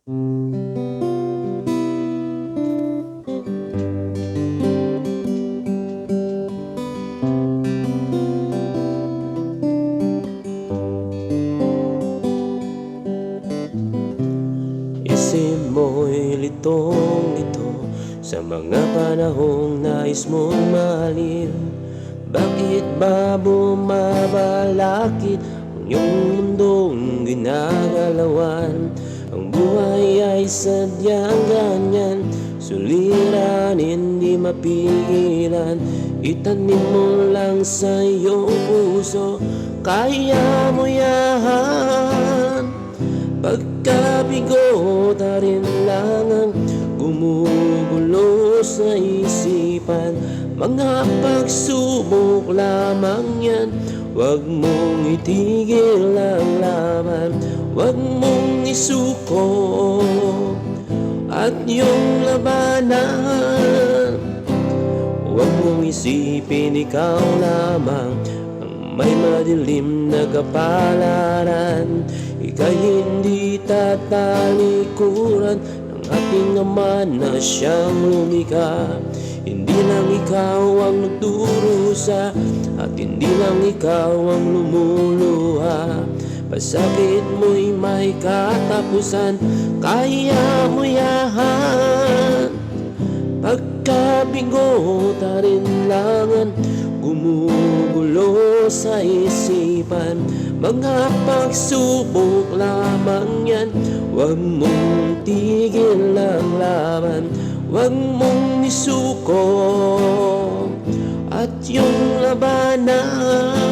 Isip mo'y litong-lito sa mga panahong nais mong mahalin. Bakit ba bumabalakid ang iyong mundong ginagalawan? Ang buhay ay sadyang ganyan, suliranin di mapigilan. Itanim mo lang sa iyong puso, kaya mo yan. Pagkabigo na rin lang ang gumugulo sa isipan. Mga pagsubok lamang yan, huwag mong itigil ang laban. Huwag mong isuko at iyong labanan. Huwag mong isipin ikaw lamang ang may madilim na kapalaran. Ika'y hindi tatalikuran ng ating Ama na siyang lumikha. Hindi lang ikaw ang nagdurusa at hindi lang ikaw ang lumuluha. Pasakit mo'y may katapusan, kaya mo yan. Pagkabigo ta rin langan, gumugulo sa isipan. Mga pagsubok lamang yan, huwag mong tigil ang laban. Huwag mong isuko at yung labanan.